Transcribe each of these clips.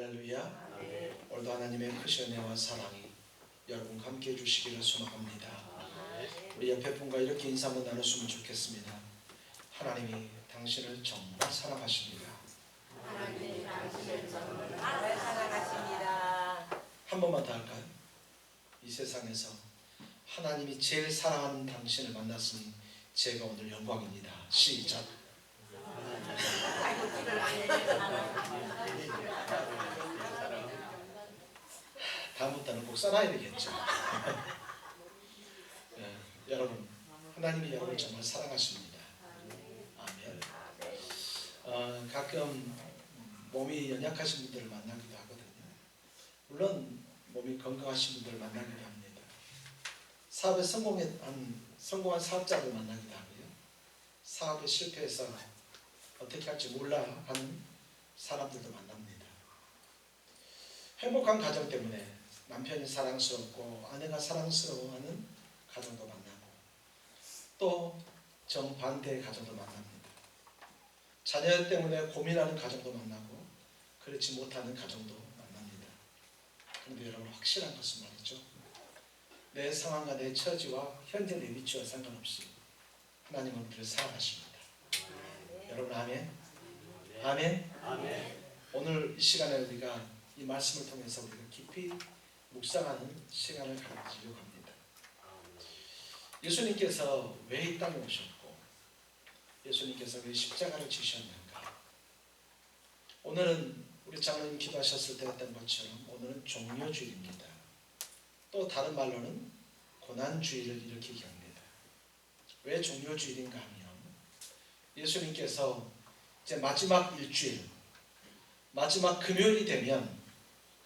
할렐루야. 오늘도 하나님의 크신 은혜와 사랑이 여러분과 함께 해주시기를 소망합니다. 우리 옆에 분과 이렇게 인사 한번 나눴으면 좋겠습니다. 하나님이 당신을 정말 사랑하십니다. 하나님이 당신을 정말 사랑하십니다. 한 번만 더 할까요? 이 세상에서 하나님이 제일 사랑하는 당신을 만났으니 제가 오늘 영광입니다. 시작. 다음부터는 꼭 써놔야 되겠죠. 네, 여러분, 하나님이 여러분을 정말 사랑하십니다. 아멘. 가끔 몸이 연약하신 분들을 만나기도 하거든요. 물론 몸이 건강하신 분들을 만나기도 합니다. 사업에 성공한 사업자를 만나기도 하고요. 사업에 실패해서 어떻게 할지 몰라 하는 사람들도 만납니다. 행복한 가정 때문에 남편이 사랑스럽고 아내가 사랑스러워하는 가정도 만나고, 또 정반대의 가정도 만납니다. 자녀 때문에 고민하는 가정도 만나고 그렇지 못하는 가정도 만납니다. 그런데 여러분, 확실한 것은 말이죠, 내 상황과 내 처지와 현재 내 위치와 상관없이 하나님은 우리를 사랑하십니다. 여러분, 아멘? 아멘? 아멘. 오늘 이 시간에 우리가 이 말씀을 통해서 우리가 깊이 묵상하는 시간을 가지려고 합니다. 예수님께서 왜 이 땅에 오셨고 예수님께서 왜 십자가를 지셨는가? 오늘은 우리 장로님 기도하셨을 때 했던 것처럼 오늘은 종료주일입니다. 또 다른 말로는 고난주일을 일으키게 합니다. 왜 종료주일인가 하면 예수님께서 이제 마지막 일주일, 마지막 금요일이 되면,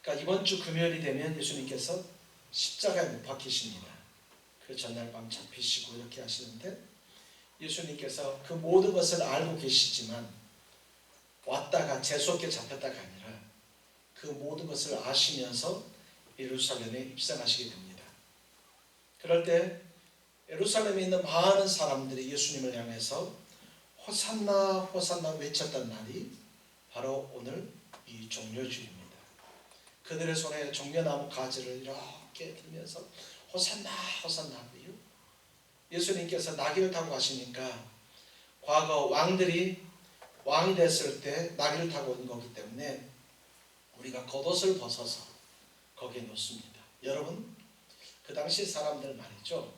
그러니까 이번 주 금요일이 되면 예수님께서 십자가에 못 박히십니다. 그 전날 밤 잡히시고 이렇게 하시는데, 예수님께서 그 모든 것을 알고 계시지만 왔다가 재수없게 잡혔다가 아니라 그 모든 것을 아시면서 예루살렘에 입성하시게 됩니다. 그럴 때 예루살렘에 있는 많은 사람들이 예수님을 향해서 호산나 호산나 외쳤던 날이 바로 오늘 이 종료주일입니다. 그들의 손에 종려나무 가지를 이렇게 들면서 호산나 호산나 하고요. 예수님께서 나귀를 타고 가시니까 과거 왕들이 왕이 됐을 때 나귀를 타고 온 거기 때문에 우리가 겉옷을 벗어서 거기에 놓습니다. 여러분, 그 당시 사람들 말이죠,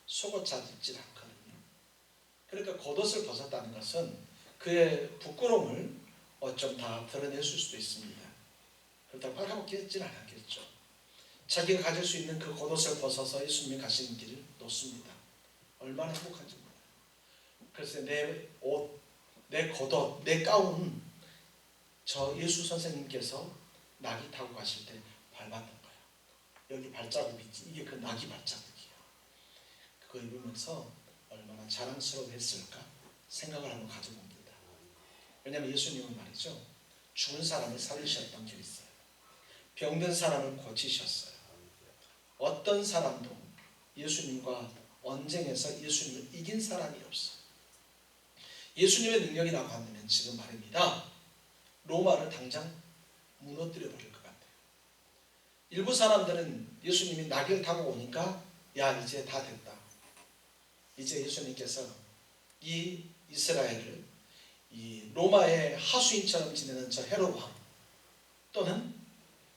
속옷 잘 입질 않거든요. 그러니까 겉옷을 벗었다는 것은 그의 부끄러움을 좀 다 드러냈을 수도 있습니다. 그렇다고 빨갛게 않았겠죠. 자기가 가질 수 있는 그 겉옷을 벗어서 예수님이 가시는 길을 놓습니다. 얼마나 행복한지 몰라요. 그래서 내 옷, 내 겉옷, 내 가운, 저 예수 선생님께서 나귀 타고 가실 때 밟았던 거예요. 여기 발자국이 있지, 이게 그 나귀 발자국이에요. 그거 입으면서 얼마나 자랑스러워했을까 생각을 한번 가져봅니다. 왜냐하면 예수님은 말이죠, 죽은 사람을 살리셨던 게 있어요. 병든 사람을 고치셨어요. 어떤 사람도 예수님과 언쟁에서 예수님을 이긴 사람이 없어요. 예수님의 능력이라고 하면 지금 말입니다, 로마를 당장 무너뜨려 버릴 것 같아요. 일부 사람들은 예수님이 나귀를 타고 오니까 야, 이제 다 됐다. 이제 예수님께서 이 이스라엘을 이 로마의 하수인처럼 지내는 저 헤롯 왕, 또는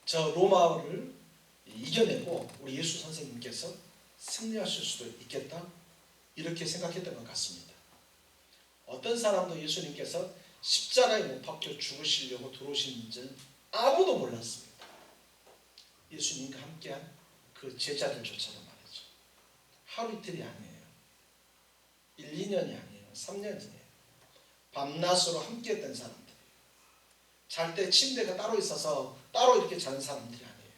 저 로마를 이겨내고 우리 예수 선생님께서 승리하실 수도 있겠다, 이렇게 생각했던 것 같습니다. 어떤 사람도 예수님께서 십자가에 못 박혀 죽으시려고 들어오신 줄 아무도 몰랐습니다. 예수님과 함께한 그 제자들조차도 말이죠. 하루 이틀이 아니에요. 1, 2년이 아니에요. 3년이에요. 밤낮으로 함께했던 사람들. 잘 때 침대가 따로 있어서 따로 이렇게 자는 사람들이 아니에요.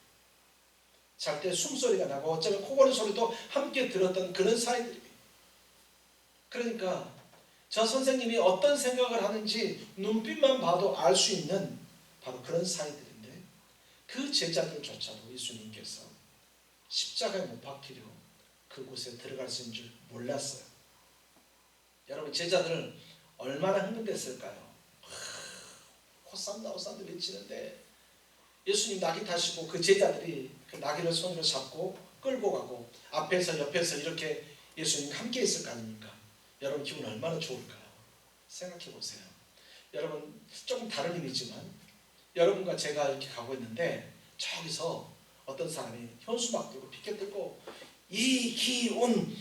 잘 때 숨소리가 나고 어쩌면 코골이 소리도 함께 들었던 그런 사이들이에요. 그러니까 저 선생님이 어떤 생각을 하는지 눈빛만 봐도 알 수 있는 바로 그런 사이들인데, 그 제자들조차도 예수님께서 십자가에 못 박히려 그곳에 들어갈 수 있는 줄 몰랐어요. 여러분, 제자들 얼마나 흥분됐을까요? 호산나 호산나 외치는데 예수님 나귀 타시고 그 제자들이 그 나귀를 손으로 잡고 끌고 가고 앞에서 옆에서 이렇게 예수님 함께 있을 거 아닙니까? 여러분 기분 얼마나 좋을까요? 생각해 보세요. 여러분 조금 다른 의미지만 여러분과 제가 이렇게 가고 있는데 저기서 어떤 사람이 현수막 들고 피켓 들고 이기운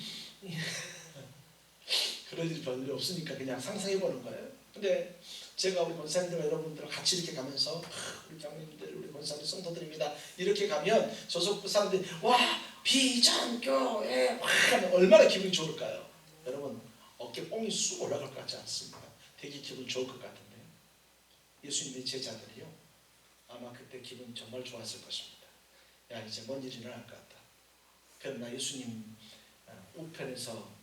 그럴 일 별일 없으니까 그냥 상상해 보는 거예요. 근데 제가 우리 권사님들과 여러분들과 같이 이렇게 가면서 우리 장로님들 우리 권사님 성도들입니다 이렇게 가면 저속 사람들이 와 비전교회 와 하면 얼마나 기분이 좋을까요? 여러분 어깨 뽕이 쑥 올라갈 것 같지 않습니까? 되게 기분 좋을 것 같은데 예수님의 제자들이요 아마 그때 기분 정말 좋았을 것입니다. 야 이제 뭔 일이 일어날 것 같다. 그러나 예수님 우편에서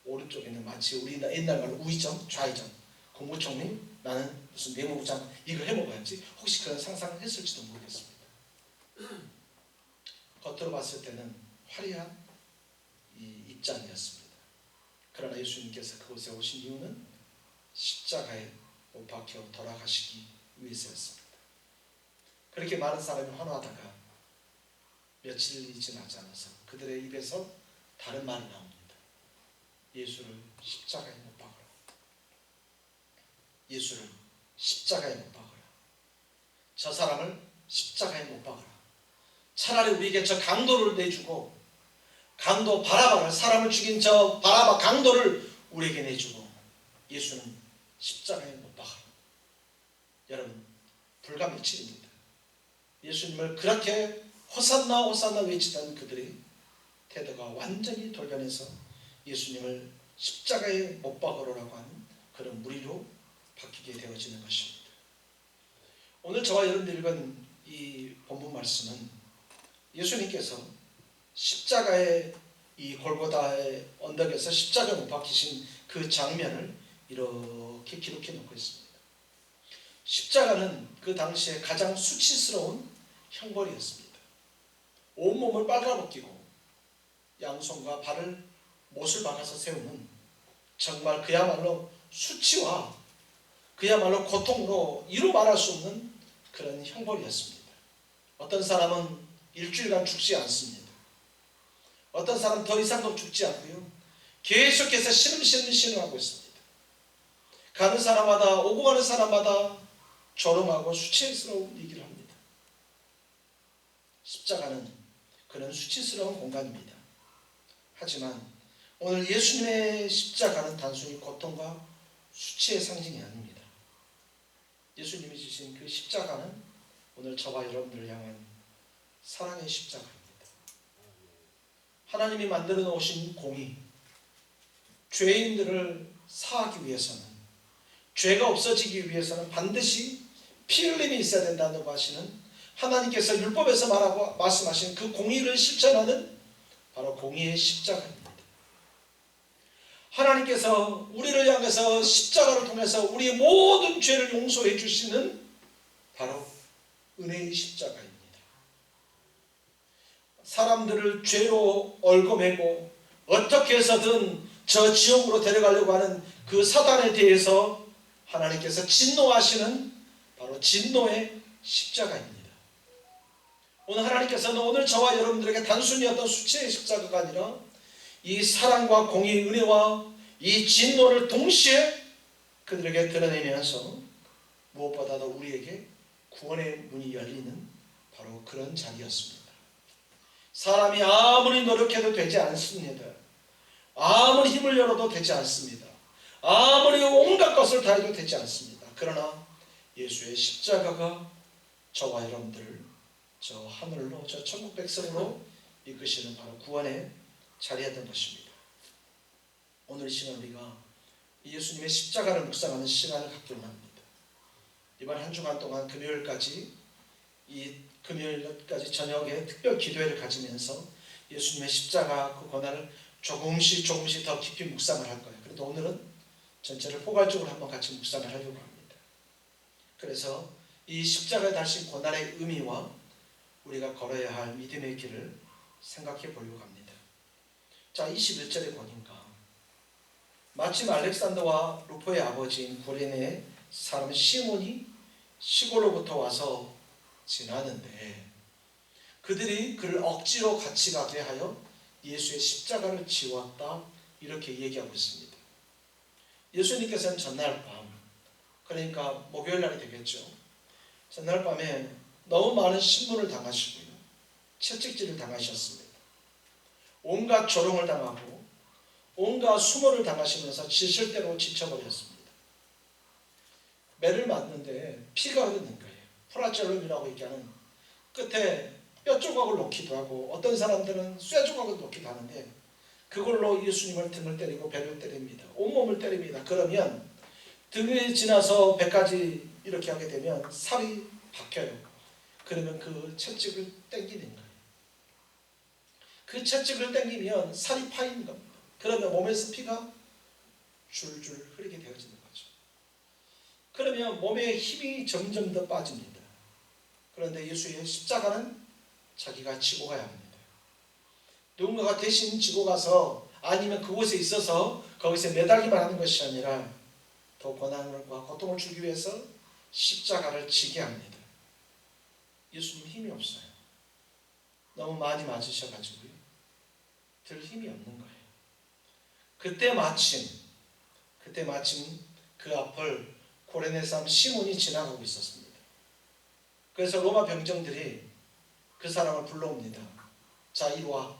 오른쪽에 있는 마치 우리 옛날 말로 우의정 좌의정 국무총리 나는 무슨 내무부 장관 이걸 해먹어야지 혹시 그런 상상을 했을지도 모르겠습니다. 겉으로 봤을 때는 화려한 이 입장이었습니다. 그러나 예수님께서 그곳에 오신 이유는 십자가에 못 박혀 돌아가시기 위해서였습니다. 그렇게 많은 사람이 환호하다가 며칠이 지나지 않아서 그들의 입에서 다른 말이 나옵니다. 예수를 십자가에 못 박으라. 예수를 십자가에 못 박으라. 저 사람을 십자가에 못 박으라. 차라리 우리에게 저 강도를 내주고 강도 바라바를 사람을 죽인 저 바라바 강도를 우리에게 내주고 예수는 십자가에 못 박으라. 여러분 불과 며칠입니다. 예수님을 그렇게 호산나 호산나 외치던 그들의 태도가 완전히 돌변해서 예수님을 십자가에 못 박으라고 하는 그런 무리로 바뀌게 되어지는 것입니다. 오늘 저와 여러분들이 읽은 이 본문 말씀은 예수님께서 십자가의 이 골고다의 언덕에서 십자가에 못 박히신 그 장면을 이렇게 기록해 놓고 있습니다. 십자가는 그 당시에 가장 수치스러운 형벌이었습니다. 온몸을 빨아벗기고 양손과 발을 못을 박아서 세우는 정말 그야말로 수치와 그야말로 고통으로 이루 말할 수 없는 그런 형벌이었습니다. 어떤 사람은 일주일간 죽지 않습니다. 어떤 사람은 더 이상도 죽지 않고요. 계속해서 신음하고 있습니다. 가는 사람마다 오고 가는 사람마다 조롱하고 수치스러운 얘기를 합니다. 십자가는 그런 수치스러운 공간입니다. 하지만 오늘 예수님의 십자가는 단순히 고통과 수치의 상징이 아닙니다. 예수님이 주신 그 십자가는 오늘 저와 여러분들을 향한 사랑의 십자가입니다. 하나님이 만들어 놓으신 공의, 죄인들을 사하기 위해서는 죄가 없어지기 위해서는 반드시 피 흘림이 있어야 된다고 하시는 하나님께서 율법에서 말씀하신 그 공의를 실천하는 바로 공의의 십자가입니다. 하나님께서 우리를 향해서 십자가를 통해서 우리의 모든 죄를 용서해 주시는 바로 은혜의 십자가입니다. 사람들을 죄로 얽어매고 어떻게 해서든 저 지옥으로 데려가려고 하는 그 사단에 대해서 하나님께서 진노하시는 바로 진노의 십자가입니다. 오늘 하나님께서는 오늘 저와 여러분들에게 단순히 어떤 수치의 십자가가 아니라 이 사랑과 공의, 은혜와 이 진노를 동시에 그들에게 드러내면서 무엇보다도 우리에게 구원의 문이 열리는 바로 그런 자리였습니다. 사람이 아무리 노력해도 되지 않습니다. 아무리 힘을 열어도 되지 않습니다. 아무리 온갖 것을 다해도 되지 않습니다. 그러나 예수의 십자가가 저와 여러분들을 저 하늘로 저 천국 백성으로 이끄시는 바로 구원의 자리였던 것입니다. 오늘 이 시간 우리가 예수님의 십자가를 묵상하는 시간을 갖기로 합니다. 이번 한 주간 동안 금요일까지 저녁에 특별 기도회를 가지면서 예수님의 십자가 그 고난을 조금씩 더 깊이 묵상을 할 거예요. 그런데 오늘은 전체를 포괄적으로 한번 같이 묵상을 하려고 합니다. 그래서 이 십자가에 달린 고난의 의미와 우리가 걸어야 할 믿음의 길을 생각해 보려고 합니다. 자, 21절에 보니까 마침 알렉산더와 루포의 아버지인 구레네의 사람 시몬이 시골로부터 와서 지나는데 그들이 그를 억지로 같이 가게 하여 예수의 십자가를 지웠다 이렇게 얘기하고 있습니다. 예수님께서는 전날 밤, 그러니까 목요일 날이 되겠죠. 전날 밤에 너무 많은 신문을 당하시고요. 채찍질을 당하셨습니다. 온갖 조롱을 당하고 온갖 수모를 당하시면서 지실대로 지쳐버렸습니다. 매를 맞는데 피가 흐르는 거예요. 프라첼lum이라고 얘기하는 끝에 뼈 조각을 놓기도 하고 어떤 사람들은 쇠 조각을 놓기도 하는데 그걸로 예수님을 등을 때리고 배를 때립니다. 온몸을 때립니다. 그러면 등이 지나서 배까지 이렇게 하게 되면 살이 박혀요. 그러면 그 채찍을 당기는 거예요. 그 채찍을 당기면 살이 파이는 겁니다. 그러면 몸에서 피가 줄줄 흐르게 되어지는 거죠. 그러면 몸에 힘이 점점 더 빠집니다. 그런데 예수의 십자가는 자기가 지고 가야 합니다. 누군가가 대신 지고 가서 아니면 그곳에 있어서 거기서 매달기만 하는 것이 아니라 더 고난과 고통을 주기 위해서 십자가를 지게 합니다. 예수님 힘이 없어요. 너무 많이 맞으셔가지고요. 들 힘이 없는 거예요. 그때 마침 그 앞을 고레네 사람 시몬이 지나가고 있었습니다. 그래서 로마 병정들이 그 사람을 불러옵니다. 자, 이리 와.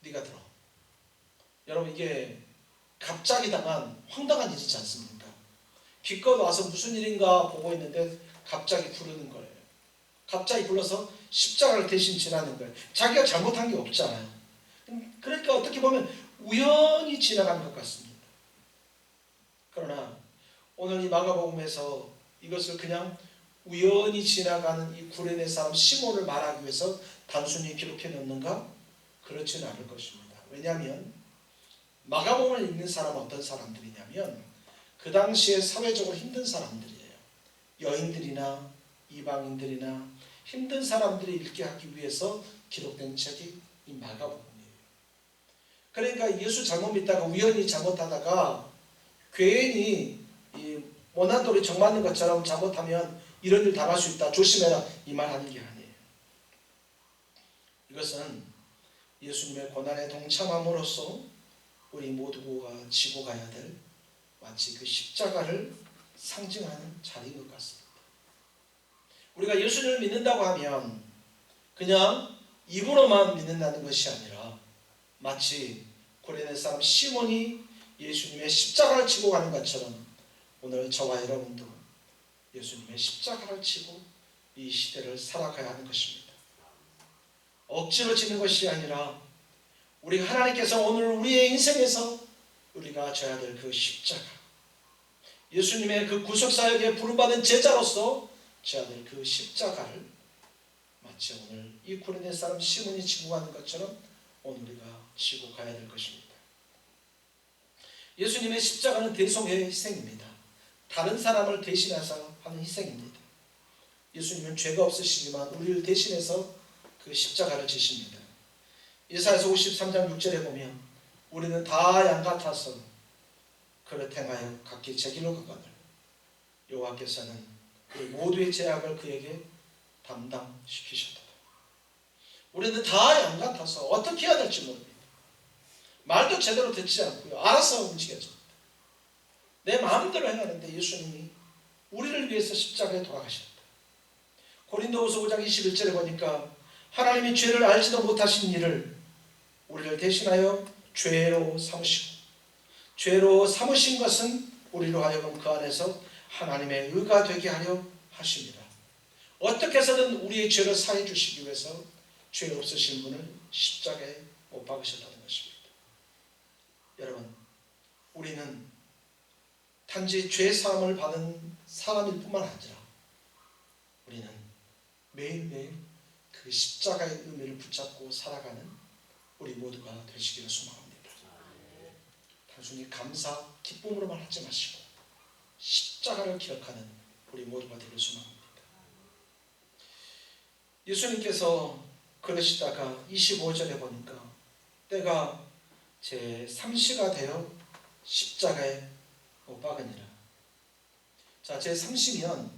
네가 들어. 여러분, 이게 갑자기 당한 황당한 일이지 않습니까? 기껏 와서 무슨 일인가 보고 있는데 갑자기 부르는 거예요. 갑자기 불러서 십자가를 대신 지나는 거예요. 자기가 잘못한 게 없잖아요. 그러니까 어떻게 보면 우연히 지나가는 것 같습니다. 그러나 오늘 이 마가복음에서 이것을 그냥 우연히 지나가는 이 구레네 사람 시몬을 말하기 위해서 단순히 기록해 놓는가? 그렇지는 않을 것입니다. 왜냐하면 마가복음을 읽는 사람은 어떤 사람들이냐면 그 당시에 사회적으로 힘든 사람들이에요. 여인들이나 이방인들이나 힘든 사람들이 읽게 하기 위해서 기록된 책이 이 마가복음이에요. 그러니까 예수 잘못 믿다가 우연히 잘못하다가 괜히 이 모난돌이 정 맞는 것처럼 잘못하면 이런 일 당할 수 있다. 조심해라. 이 말 하는 게 아니에요. 이것은 예수님의 고난에 동참함으로써 우리 모두가 지고 가야 될 마치 그 십자가를 상징하는 자리인 것 같습니다. 우리가 예수님을 믿는다고 하면 그냥 입으로만 믿는다는 것이 아니라 마치 고레네 사람 시몬이 예수님의 십자가를 지고 가는 것처럼 오늘 저와 여러분도 예수님의 십자가를 지고 이 시대를 살아가야 하는 것입니다. 억지로 지는 것이 아니라 우리 하나님께서 오늘 우리의 인생에서 우리가 져야 될 그 십자가, 예수님의 그 구속사역에 부름받은 제자로서 져야 될 그 십자가를 마치 오늘 이 고레네 사람 시몬이 지고 가는 것처럼 오늘 우리가 지고 가야 될 것입니다. 예수님의 십자가는 대속의 희생입니다. 다른 사람을 대신해서 하는 희생입니다. 예수님은 죄가 없으시지만 우리를 대신해서 그 십자가를 지십니다. 이사야서 53장 6절에 보면 우리는 다 양 같아서 그를 행하여 각기 제 길로 가거늘 여호와께서는 그 모두의 죄악을 그에게 담당시키셨다. 우리는 다 양 같아서 어떻게 해야 될지 모릅니다. 말도 제대로 듣지 않고요. 알아서 움직여집니다. 내 마음대로 행하는데 예수님이 우리를 위해서 십자가에 돌아가셨다. 고린도후서 5장 21절에 보니까 하나님이 죄를 알지도 못하신 일을 우리를 대신하여 죄로 삼으시고 죄로 삼으신 것은 우리로 하여금 그 안에서 하나님의 의가 되게 하려 하십니다. 어떻게 해서든 우리의 죄를 사해 주시기 위해서 죄 없으신 분을 십자가에 못 박으셨다는 것입니다. 여러분, 우리는 단지 죄 사함을 받은 사람일 뿐만 아니라 우리는 매일매일 그 십자가의 의미를 붙잡고 살아가는 우리 모두가 되시기를 소망합니다. 단순히 감사, 기쁨으로만 하지 마시고 십자가를 기억하는 우리 모두가 되기를 소망합니다. 예수님께서 그러시다가 25절에 보니까 때가 제3시가 되어 십자가에 못 박으니라. 자, 제3시면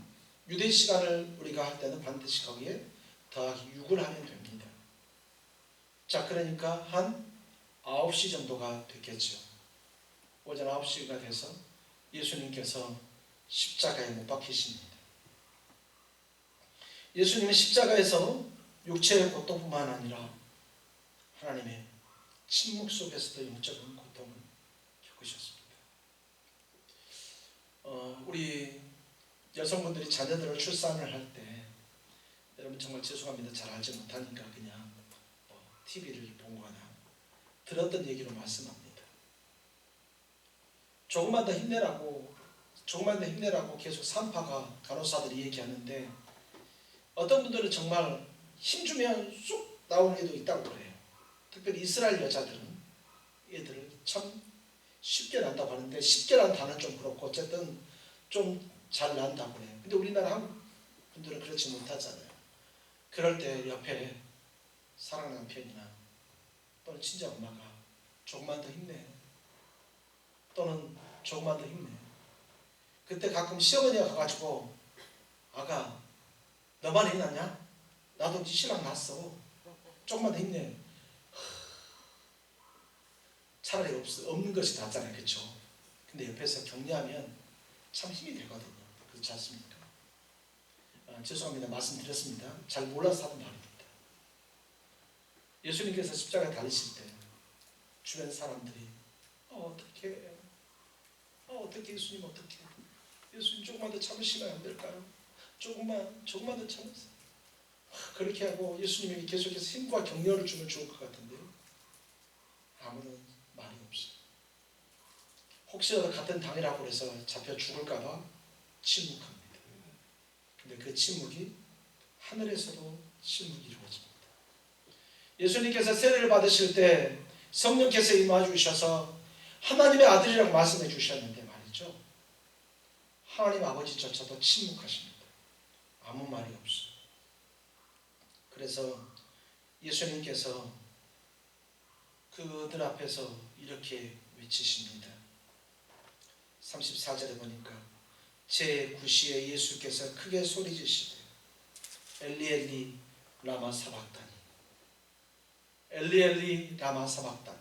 유대 시간을 우리가 할 때는 반드시 거기에 더하기 6을 하면 됩니다. 자, 그러니까 한 9시 정도가 됐겠죠. 오전 9시가 돼서 예수님께서 십자가에 못 박히십니다. 예수님은 십자가에서 육체의 고통뿐만 아니라 하나님의 침묵 속에서도 영적인 고통을 겪으셨습니다. 우리 여성분들이 자녀들을 출산을 할 때, 여러분 정말 죄송합니다. 잘 알지 못하니까 그냥 TV를 본거나 들었던 얘기로 말씀합니다. 조금만 더 힘내라고 계속 산파가 간호사들이 얘기하는데, 어떤 분들은 정말 힘주면 쑥 나오는 애도 있다고 그래요. 특별히 이스라엘 여자들은 애들을 참 쉽게 난다고 하는데, 쉽게 난 단어는 좀 그렇고 어쨌든 좀 잘 난다고 그래요. 근데 우리나라 한국 분들은 그렇지 못하잖아요. 그럴 때 옆에 사랑하는 남편이나 또는 친정 엄마가 조금만 더 힘내, 또는 조금만 더 힘내. 그때 가끔 시어머니가 가가지고 아가 너만 애 낳냐? 나도 네 신랑 낳았어. 조금만 더 힘내. 차라리 없는 것이 낫잖아요. 그렇죠? 근데 옆에서 격려하면 참 힘이 되거든요. 그렇지 않습니까? 죄송합니다. 말씀드렸습니다. 잘 몰라서 하는 말입니다. 예수님께서 십자가에 달리실 때 주변 사람들이 어떻게 예수님 어떻게? 예수님 조금만 더 참으시면 안 될까요? 조금만 더 참으세요. 그렇게 하고 예수님에게 계속해서 힘과 격려를 주면 좋을 것 같은데요. 아무런 말이 없어요. 혹시라도 같은 당이라고 해서 잡혀 죽을까봐 침묵합니다. 근데 그 침묵이 하늘에서도 침묵이 이루어집니다. 예수님께서 세례를 받으실 때 성령께서 임하 주셔서 하나님의 아들이라고 말씀해 주셨는데 말이죠. 하나님 아버지조차도 침묵하십니다. 아무 말이 없어요. 그래서 예수님께서 그들 앞에서 이렇게 외치십니다. 34절에 보니까 제9시에 예수께서 크게 소리지시되 엘리 엘리 라마 사박다니, 엘리 엘리 라마 사박다니.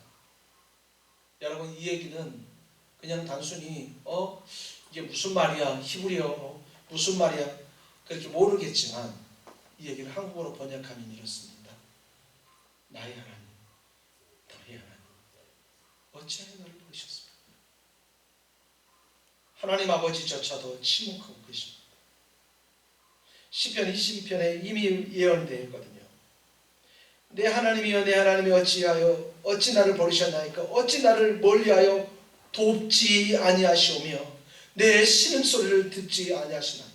여러분, 이 얘기는 그냥 단순히 이게 무슨 말이야, 히브리어 무슨 말이야 그렇게 모르겠지만, 이 얘기를 한국어로 번역하면 이렇습니다. 나의 하나님, 너의 하나님, 어찌하여 너를 부르셨습니까? 하나님 아버지조차도 침묵하고 계십니다. 시편 20편에 이미 예언되어 있거든요. 내 하나님이여 내 하나님이 어찌 나를 버리셨나이까? 어찌 나를 멀리하여 돕지 아니하시오며 내 신음소리를 듣지 아니하시나이까?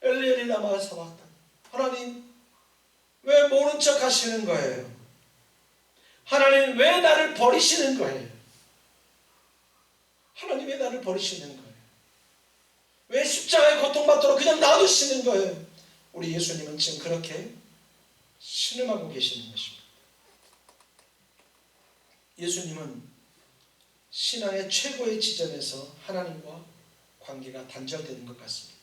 엘리엘이 라마 사박다니. 하나님, 왜 모른 척 하시는 거예요? 하나님, 왜 나를 버리시는 거예요? 하나님, 왜 나를 버리시는 거예요? 왜 십자가의 고통받도록 그냥 놔두시는 거예요? 우리 예수님은 지금 그렇게 신음하고 계시는 것입니다. 예수님은 신앙의 최고의 지점에서 하나님과 관계가 단절되는 것 같습니다.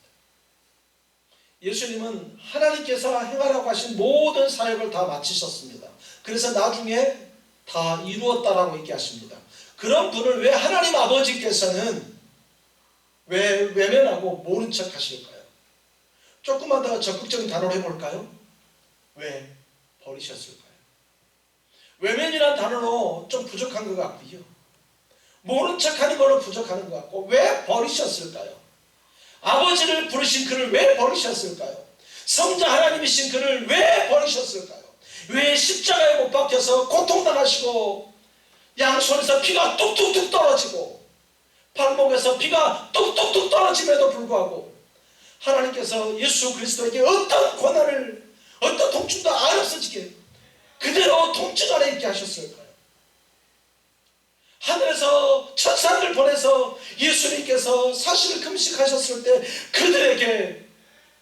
예수님은 하나님께서 행하라고 하신 모든 사역을 다 마치셨습니다. 그래서 나중에 다 이루었다라고 얘기하십니다. 그런 분을 왜 하나님 아버지께서는 왜 외면하고 모른 척 하실까요? 조금만 더 적극적인 단어로 해볼까요? 왜 버리셨을까요? 외면이라는 단어로 좀 부족한 것 같고요. 모른 척하는 걸로 부족한 것 같고, 왜 버리셨을까요? 아버지를 부르신 그를 왜 버리셨을까요? 성자 하나님이신 그를 왜 버리셨을까요? 왜 십자가에 못 박혀서 고통당하시고 양손에서 피가 뚝뚝뚝 떨어지고 발목에서 피가 뚝뚝뚝 떨어짐에도 불구하고 하나님께서 예수 그리스도에게 어떤 고난을, 어떤 통증도 안 없어지게 그대로 통증 안에 있게 하셨을까요? 하늘에서 천사를 보내서 예수님께서 40일 금식하셨을 때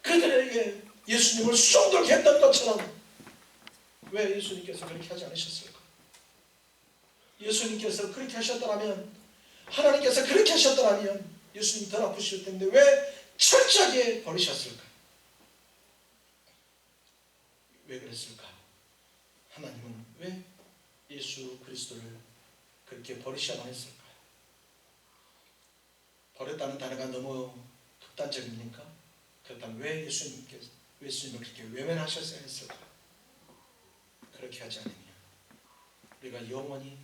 그들에게 예수님을 수종들게 했던 것처럼 왜 예수님께서 그렇게 하지 않으셨을까? 예수님께서 그렇게 하셨더라면, 하나님께서 그렇게 하셨더라면 예수님 덜 아프실 텐데 왜 철저하게 버리셨을까? 왜 그랬을까? 하나님은 왜 예수 그리스도를 그렇게 버리셔야만 했을까? 버렸다는 단어가 너무 극단적입니까? 그렇다면 왜 예수님을 그렇게 외면하셨어야 했을까? 그렇게 하지 않으면 우리가 영원히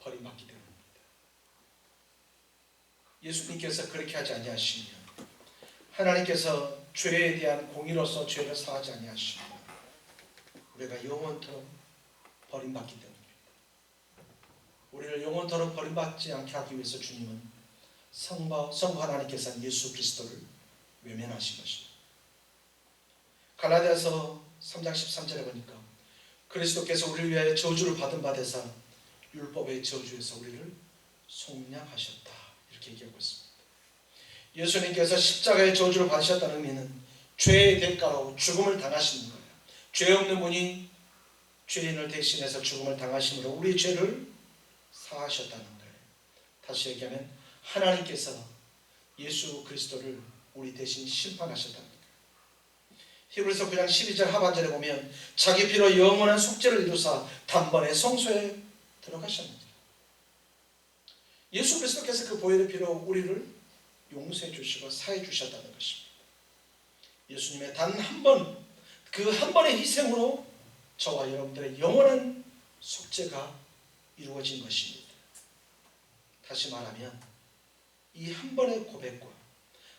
버림받기 때문입니다. 예수님께서 그렇게 하지 아니하시면, 하나님께서 죄에 대한 공의로서 죄를 사하지 아니하시면 우리가 영원토록 버림받기 때문입니다. 우리를 영원토록 버림받지 않게 하기 위해서 주님은 성부 하나님께서 예수 그리스도를 외면하신 것입니다. 갈라디아서 3장 13절에 보니까 그리스도께서 우리를 위하여 저주를 받은 바 되사 율법의 저주에서 우리를 속량하셨다, 이렇게 얘기하고 있습니다. 예수님께서 십자가의 저주를 받으셨다는 의미는 죄의 대가로 죽음을 당하시는 거예요. 죄 없는 분이 죄인을 대신해서 죽음을 당하심으로 우리의 죄를 사하셨다는 거예요. 다시 얘기하면 하나님께서 예수 그리스도를 우리 대신 심판하셨다는 거예요. 히브리서 9장 12절 하반절에 보면 자기 피로 영원한 속죄를 이루사 단번에 성소에 들어가셨느니라. 예수 그리스도께서 그 보혈의 피로 우리를 용서해 주시고 사해 주셨다는 것입니다. 예수님의 단 한 번, 그 한 번의 희생으로 저와 여러분들의 영원한 속죄가 이루어진 것입니다. 다시 말하면 이 한 번의 고백과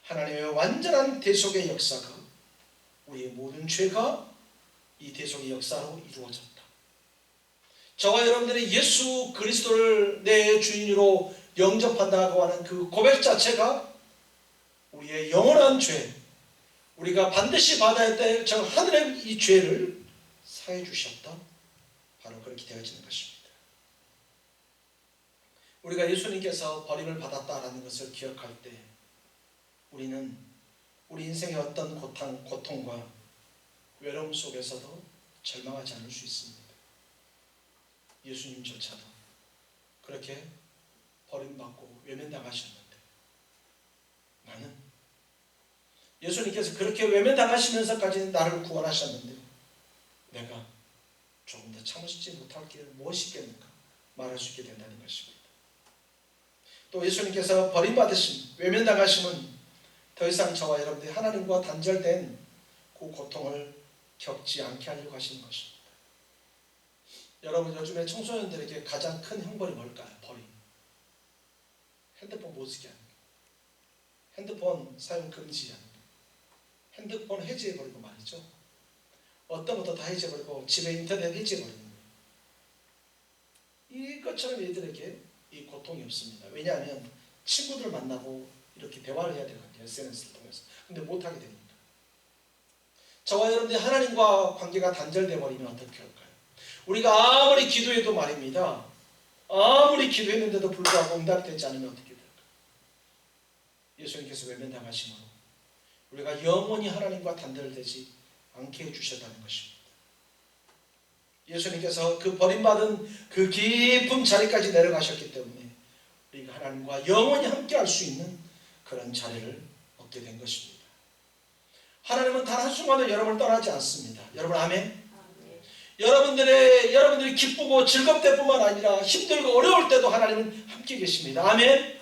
하나님의 완전한 대속의 역사가 우리의 모든 죄가 이 대속의 역사로 이루어졌다. 저와 여러분들이 예수 그리스도를 내 주인으로 영접한다고 하는 그 고백 자체가 우리의 영원한 죄, 우리가 반드시 받아야 될 저 하늘의 이 죄를 사해 주셨다. 바로 그렇게 되어지는 것입니다. 우리가 예수님께서 버림을 받았다라는 것을 기억할 때 우리는 우리 인생의 어떤 고통과 외로움 속에서도 절망하지 않을 수 있습니다. 예수님조차도 그렇게 버림받고 외면당하셨는데, 나는 예수님께서 그렇게 외면당하시면서까지 나를 구원하셨는데 내가 조금 더 참으시지 못할 게 무엇이 있겠는가 말할 수 있게 된다는 것입니다. 또 예수님께서 버림받으심, 외면당하심은 더 이상 저와 여러분들이 하나님과 단절된 그 고통을 겪지 않게 하려고 하시는 것입니다. 여러분, 요즘에 청소년들에게 가장 큰 형벌이 뭘까요? 버림. 핸드폰 못 쓰게 하는 거예요. 핸드폰 사용 금지하는 거예요. 핸드폰 해지해버리고 말이죠. 어떤 것도 다 해지해버리고 집에 인터넷 해지해버리는 거예요. 이것처럼 얘들에게 이 고통이 없습니다. 왜냐하면 친구들 만나고 이렇게 대화를 해야 되거든요. SNS를 통해서. 근데 못하게 되니까. 저와 여러분들이 하나님과 관계가 단절되어 버리면 어떻게 할까요? 우리가 아무리 기도해도 말입니다. 아무리 기도했는데도 불구하고 응답되지 않으면 어떻게 될까요? 예수님께서 외면당하심으로 우리가 영원히 하나님과 단절되지 않게 해주셨다는 것입니다. 예수님께서 그 버림받은 그 깊은 자리까지 내려가셨기 때문에 우리가 하나님과 영원히 함께할 수 있는 그런 자리를 얻게 된 것입니다. 하나님은 단 한순간도 여러분을 떠나지 않습니다. 여러분 아멘? 여러분들이 기쁘고 즐겁을 뿐만 아니라 힘들고 어려울 때도 하나님은 함께 계십니다. 아멘?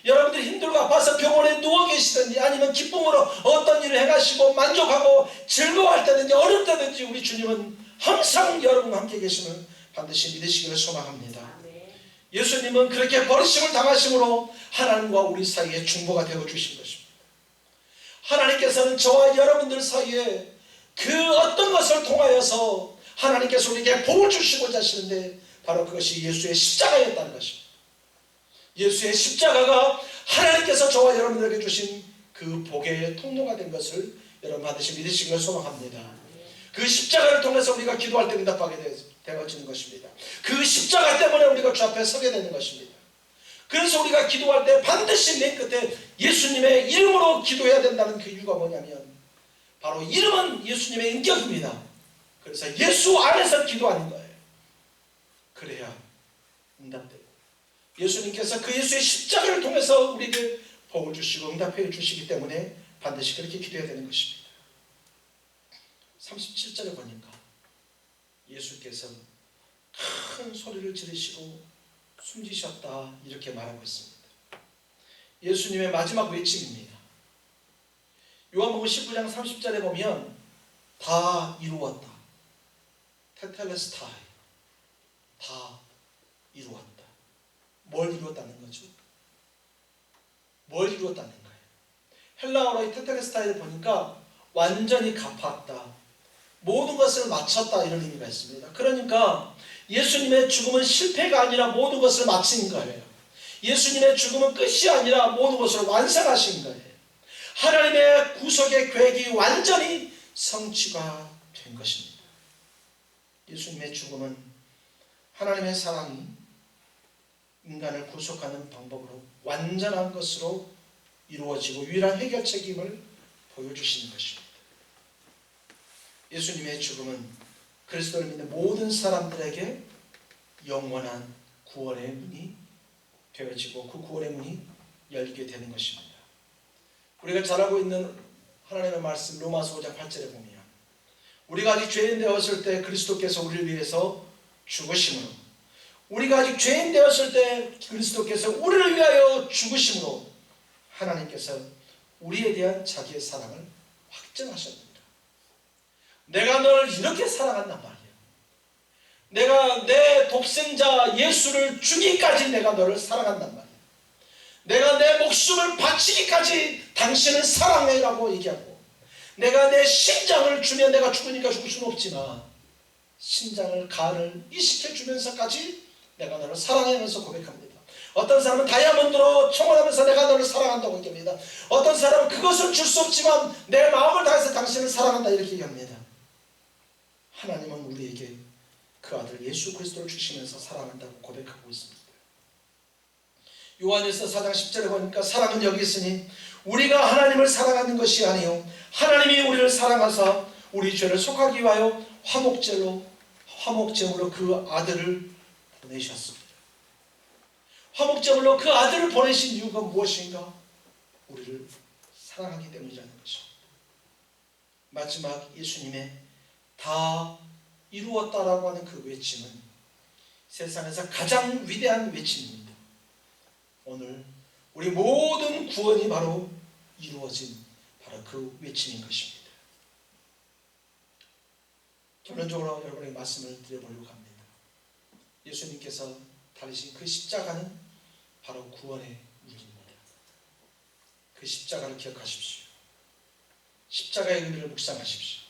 여러분들이 힘들고 아파서 병원에 누워 계시든지 아니면 기쁨으로 어떤 일을 해가시고 만족하고 즐거워할 때든지 어려울 때든지 우리 주님은 항상 여러분과 함께 계심을 반드시 믿으시기를 소망합니다. 예수님은 그렇게 버리심을 당하심으로 하나님과 우리 사이에 중보가 되어 주신 것입니다. 하나님께서는 저와 여러분들 사이에 그 어떤 것을 통하여서 하나님께서 우리에게 복을 주시고자 하시는데 바로 그것이 예수의 십자가였다는 것입니다. 예수의 십자가가 하나님께서 저와 여러분들에게 주신 그 복의 통로가 된 것을 여러분 반드시 믿으시기를 소망합니다. 그 십자가를 통해서 우리가 기도할 때 응답하게 되어지는 것입니다. 그 십자가 때문에 우리가 주 앞에 서게 되는 것입니다. 그래서 우리가 기도할 때 반드시 맨 끝에 예수님의 이름으로 기도해야 된다는 그 이유가 뭐냐면 바로 이름은 예수님의 인격입니다. 그래서 예수 안에서 기도하는 거예요. 그래야 응답되고 예수님께서 그 예수의 십자가를 통해서 우리에게 복을 주시고 응답해 주시기 때문에 반드시 그렇게 기도해야 되는 것입니다. 37절에 보니까 예수께서 큰 소리를 지르시고 숨지셨다 이렇게 말하고 있습니다. 예수님의 마지막 외침입니다. 요한복음 19장 30절에 보면 다 이루었다. 테텔레스타이. 다 이루었다. 뭘 이루었다는 거죠? 뭘 이루었다는 거예요? 헬라어로의 테텔레스타이를 보니까 완전히 갚았다. 모든 것을 마쳤다 이런 의미가 있습니다. 그러니까 예수님의 죽음은 실패가 아니라 모든 것을 마친 거예요. 예수님의 죽음은 끝이 아니라 모든 것을 완성하신 거예요. 하나님의 구속의 계획이 완전히 성취가 된 것입니다. 예수님의 죽음은 하나님의 사랑이 인간을 구속하는 방법으로 완전한 것으로 이루어지고 유일한 해결 책임을 보여주시는 것입니다. 예수님의 죽음은 그리스도를 믿는 모든 사람들에게 영원한 구원의 문이 되어지고 그 구원의 문이 열리게 되는 것입니다. 우리가 잘 알고 있는 하나님의 말씀 로마서 5장 8절에 보면 우리가 아직 죄인 되었을 때 그리스도께서 우리를 위해서 죽으심으로 우리가 아직 죄인 되었을 때 그리스도께서 우리를 위하여 죽으심으로 하나님께서 우리에 대한 자기의 사랑을 확증하셨습니다. 내가 너를 이렇게 사랑한단 말이야. 내가 내 독생자 예수를 주기까지 내가 너를 사랑한단 말이야. 내가 내 목숨을 바치기까지 당신을 사랑해라고 얘기하고 내가 내 심장을 주면 내가 죽으니까 죽을 수는 없지만 심장을 간을 이식해주면서까지 내가 너를 사랑하면서 고백합니다. 어떤 사람은 다이아몬드로 청혼하면서 내가 너를 사랑한다고 얘기합니다. 어떤 사람은 그것을 줄 수 없지만 내 마음을 다해서 당신을 사랑한다 이렇게 얘기합니다. 하나님은 우리에게 그 아들 예수 그리스도를 주시면서 사랑한다고 고백하고 있습니다. 요한일서 4장 10절에 보니까 사랑은 여기 있으니 우리가 하나님을 사랑하는 것이 아니요 하나님이 우리를 사랑하사 우리 죄를 속하기 위하여 화목제물로 그 아들을 보내셨습니다. 화목제물로 그 아들을 보내신 이유가 무엇인가? 우리를 사랑하기 때문이라는 것입니다. 마지막 예수님의 다 이루었다라고 하는 그 외침은 세상에서 가장 위대한 외침입니다. 오늘 우리 모든 구원이 바로 이루어진 바로 그 외침인 것입니다. 결론적으로 여러분에게 말씀을 드려보려고 합니다. 예수님께서 달리신 그 십자가는 바로 구원의 문입니다. 그 십자가를 기억하십시오. 십자가의 의미를 묵상하십시오.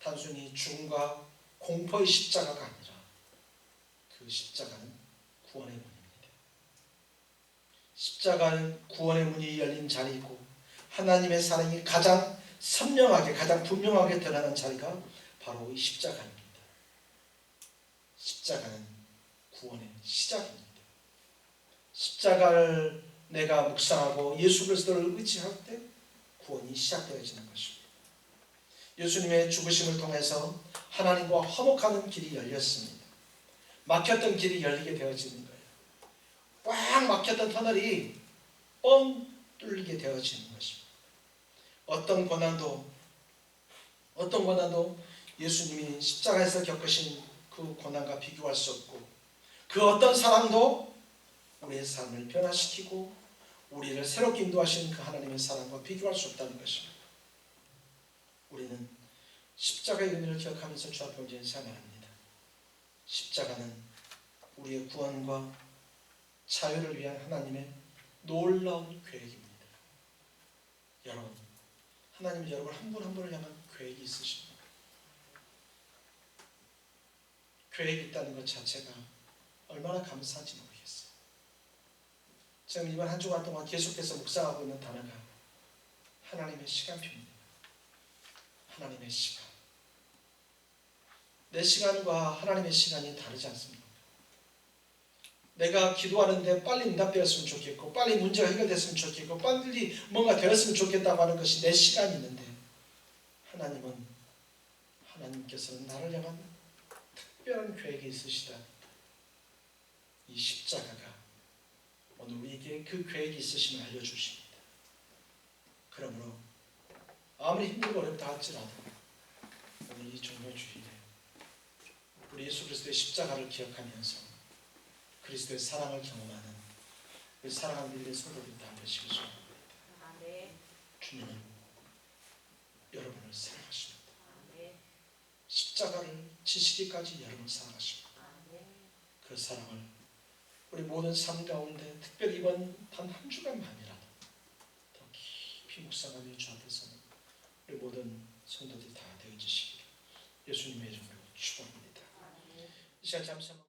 단순히 죽음과 공포의 십자가가 아니라 그 십자가는 구원의 문입니다. 십자가는 구원의 문이 열린 자리이고 하나님의 사랑이 가장 선명하게 가장 분명하게 드러나는 자리가 바로 이 십자가입니다. 십자가는 구원의 시작입니다. 십자가를 내가 묵상하고 예수 그리스도를 의지할 때 구원이 시작되어지는 것입니다. 예수님의 죽으심을 통해서 하나님과 화목하는 길이 열렸습니다. 막혔던 길이 열리게 되어지는 거예요. 꽉 막혔던 터널이 뻥 뚫리게 되어지는 것입니다. 어떤 고난도 예수님이 십자가에서 겪으신 그 고난과 비교할 수 없고 그 어떤 사랑도 우리의 삶을 변화시키고 우리를 새롭게 인도하시는 그 하나님의 사랑과 비교할 수 없다는 것입니다. 우리는 십자가의 의미를 기억하면서 주 앞에 온전히 살아야 합니다. 십자가는 우리의 구원과 자유를 위한 하나님의 놀라운 계획입니다. 여러분, 하나님은 여러분 한 분 한 분을 향한 계획이 있으십니다. 계획이 있다는 것 자체가 얼마나 감사한지 모르겠어요. 지금 이번 한 주간 동안 계속해서 묵상하고 있는 단어가 하나님의 시간표입니다. 하나님의 시간. 내 시간과 하나님의 시간이 다르지 않습니까? 내가 기도하는데 빨리 응답되었으면 좋겠고 빨리 문제가 해결됐으면 좋겠고 빨리 뭔가 되었으면 좋겠다고 하는 것이 내 시간이 있는데 하나님께서는 나를 향한 특별한 계획이 있으시다. 이 십자가가 오늘 우리에게 그 계획이 있으심을 알려주십니다. 그러므로 아무리 힘들고 어렵다 할지라도 오늘 이 종료주일에 우리 예수 그리스도의 십자가를 기억하면서 그리스도의 사랑을 경험하는 그 사랑하는 우리의 성도들 다 되시길 소원합니다. 아멘. 주님은 여러분을 사랑하십니다. 아멘. 십자가를 지시기까지 여러분을 사랑하십니다. 아멘. 그 사랑을 우리 모든 삶 가운데 특별히 이번 단 한 주간만이라도 더 깊이 묵상하며 주 앞에서는 우리 모든 성도들이 다 되어지시기를 예수님의 이름으로 축원합니다. 이 시간 잠시 한번